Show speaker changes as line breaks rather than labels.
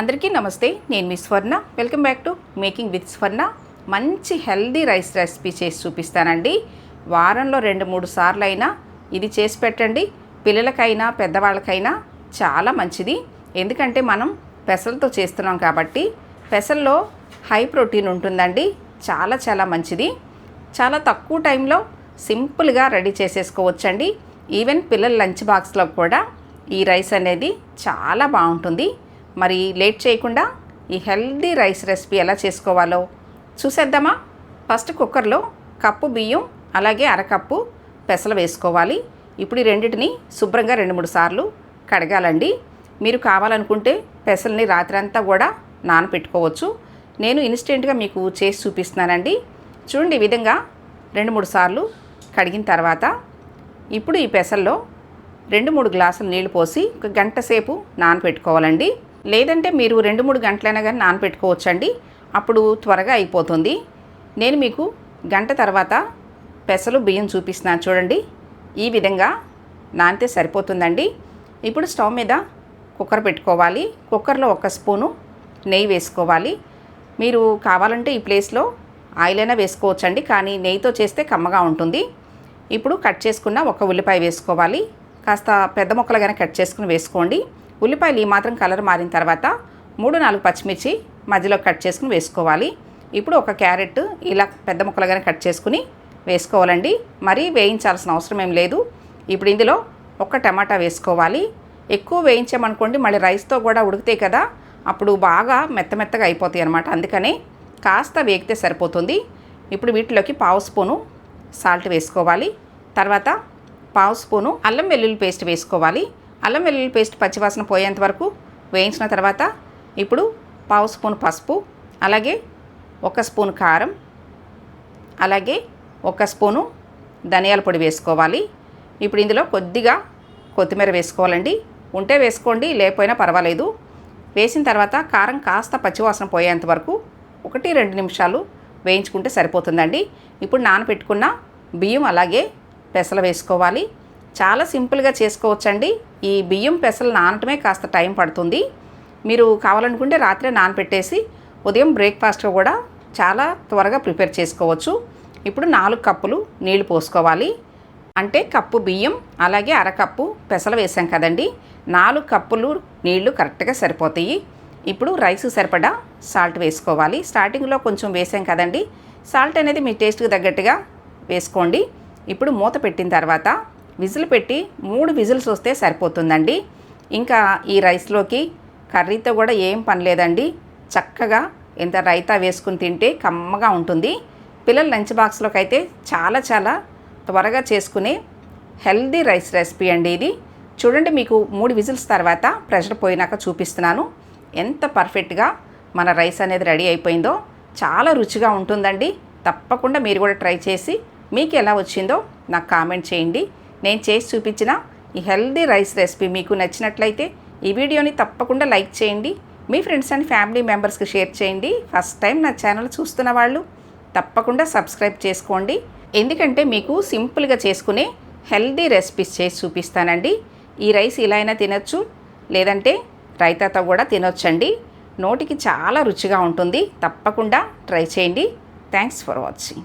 అందరికీ నమస్తే. నేను మీ స్వర్ణ. Welcome back to making with స్వర్ణ. మంచి హెల్దీ రైస్ రెసిపీ చేసి చూపిస్తానండి. వారంలో 2-3 సార్లు అయినా ఇది చేసి పెట్టండి. పిల్లలకైనా పెద్దవాళ్ళకైనా చాలా మంచిది. ఎందుకంటే మనం పెసలతో చేస్తున్నాం కాబట్టి పెసల్లో హై ప్రోటీన్ ఉంటుందండి. చాలా మంచిది. చాలా తక్కువ టైంలో సింపుల్గా రెడీ చేసేసుకోవచ్చండి. ఈవెన్ పిల్లల లంచ్ బాక్స్లో కూడా ఈ రైస్ అనేది చాలా బాగుంటుంది. మరి లేట్ చేయకుండా ఈ హెల్దీ రైస్ రెసిపీ ఎలా చేసుకోవాలో చూసేద్దామా? ఫస్ట్ కుక్కర్లో కప్పు బియ్యం అలాగే అరకప్పు పెసలు వేసుకోవాలి. ఇప్పుడు ఈ రెండింటిని శుభ్రంగా 2-3 సార్లు కడగాలండి. మీరు కావాలనుకుంటే పెసల్ని రాత్రంతా కూడా నానపెట్టుకోవచ్చు. నేను ఇన్స్టెంట్గా మీకు చేసి చూపిస్తున్నానండి. చూడండి, ఈ విధంగా 2-3 సార్లు కడిగిన తర్వాత ఇప్పుడు ఈ పెసల్లో 2-3 గ్లాసులు నీళ్లు పోసి 1 గంట సేపు నానపెట్టుకోవాలండి. లేదంటే మీరు 2-3 గంటలైనా కానీ నానపెట్టుకోవచ్చండి. అప్పుడు త్వరగా అయిపోతుంది. నేను మీకు గంట తర్వాత పెసలు బియ్యం చూపిస్తున్నాను. చూడండి, ఈ విధంగా నానితే సరిపోతుందండి. ఇప్పుడు స్టవ్ మీద కుక్కర్ పెట్టుకోవాలి. కుక్కర్లో 1 స్పూను నెయ్యి వేసుకోవాలి. మీరు కావాలంటే ఈ ప్లేస్లో ఆయిల్ అయినా వేసుకోవచ్చండి, కానీ నెయ్యితో చేస్తే కమ్మగా ఉంటుంది. ఇప్పుడు కట్ చేసుకున్న 1 ఉల్లిపాయ వేసుకోవాలి. కాస్త పెద్ద ముక్కలుగానే కట్ చేసుకుని వేసుకోండి. ఉల్లిపాయలు ఈ మాత్రం కలర్ మారిన తర్వాత 3-4 పచ్చిమిర్చి మధ్యలో కట్ చేసుకుని వేసుకోవాలి. ఇప్పుడు 1 క్యారెట్ ఇలా పెద్ద ముక్కలుగానే కట్ చేసుకుని వేసుకోవాలండి. మరీ వేయించాల్సిన అవసరం ఏం లేదు. ఇప్పుడు ఇందులో 1 టమాటా వేసుకోవాలి. ఎక్కువ వేయించామనుకోండి మళ్ళీ రైస్తో కూడా ఉడికితే కదా, అప్పుడు బాగా మెత్తగా అయిపోతాయి అన్నమాట. అందుకనే కాస్త వేగితే సరిపోతుంది. ఇప్పుడు వీటిలోకి 1/2 స్పూను సాల్ట్ వేసుకోవాలి. తర్వాత 1/2 స్పూను అల్లం వెల్లుల్లి పేస్ట్ వేసుకోవాలి. అల్లం వెల్లుల్లి పేస్ట్ పచ్చివాసన పోయేంత వరకు వేయించిన తర్వాత ఇప్పుడు 1/2 స్పూన్ పసుపు, అలాగే 1 స్పూన్ కారం, అలాగే 1 స్పూను ధనియాల పొడి వేసుకోవాలి. ఇప్పుడు ఇందులో కొద్దిగా కొత్తిమీర వేసుకోవాలండి. ఉంటే వేసుకోండి, లేకపోయినా పర్వాలేదు. వేసిన తర్వాత కారం కాస్త పచ్చివాసన పోయేంత వరకు 1-2 నిమిషాలు వేయించుకుంటే సరిపోతుందండి. ఇప్పుడు నానబెట్టుకున్న బియ్యం అలాగే పెసలు వేసుకోవాలి. చాలా సింపుల్గా చేసుకోవచ్చండి. ఈ బియ్యం పెసలు నానటమే కాస్త టైం పడుతుంది. మీరు కావాలనుకుంటే రాత్రే నానపెట్టేసి ఉదయం బ్రేక్ఫాస్ట్గా కూడా చాలా త్వరగా ప్రిపేర్ చేసుకోవచ్చు. ఇప్పుడు 4 కప్పులు నీళ్లు పోసుకోవాలి. అంటే కప్పు బియ్యం అలాగే అరకప్పు పెసలు వేసాం కదండి, 4 కప్పులు నీళ్లు కరెక్ట్గా సరిపోతాయి. ఇప్పుడు రైస్ సరిపడా సాల్ట్ వేసుకోవాలి. స్టార్టింగ్లో కొంచెం వేసాం కదండి, సాల్ట్ అనేది మీ టేస్ట్కి తగ్గట్టుగా వేసుకోండి. ఇప్పుడు మూత పెట్టిన తర్వాత విజిల్ పెట్టి 3 విజిల్స్ వస్తే సరిపోతుందండి. ఇంకా ఈ రైస్లోకి కర్రీతో కూడా ఏం పని లేదండి. చక్కగా ఇంత రైతా వేసుకుని తింటే కమ్మగా ఉంటుంది. పిల్లల లంచ్ బాక్స్లోకి అయితే చాలా త్వరగా చేసుకునే హెల్దీ రైస్ రెసిపీ అండి ఇది. చూడండి, మీకు 3 విజిల్స్ తర్వాత ప్రెషర్ పోయినాక చూపిస్తున్నాను ఎంత పర్ఫెక్ట్గా మన రైస్ అనేది రెడీ అయిపోయిందో. చాలా రుచిగా ఉంటుందండి. తప్పకుండా మీరు కూడా ట్రై చేసి మీకు ఎలా వచ్చిందో నాకు కామెంట్ చేయండి. నేను చేసి చూపించిన ఈ హెల్దీ రైస్ రెసిపీ మీకు నచ్చినట్లయితే ఈ వీడియోని తప్పకుండా లైక్ చేయండి. మీ ఫ్రెండ్స్ అండ్ ఫ్యామిలీ మెంబర్స్కి షేర్ చేయండి. ఫస్ట్ టైం నా ఛానల్ చూస్తున్న వాళ్ళు తప్పకుండా సబ్స్క్రైబ్ చేసుకోండి. ఎందుకంటే మీకు సింపుల్గా చేసుకునే హెల్దీ రెసిపీస్ చేసి చూపిస్తానండి. ఈ రైస్ ఇలా అయినా తినొచ్చు, లేదంటే రైతాతో కూడా తినొచ్చండి. నోటికి చాలా రుచిగా ఉంటుంది. తప్పకుండా ట్రై చేయండి. Thanks for watching.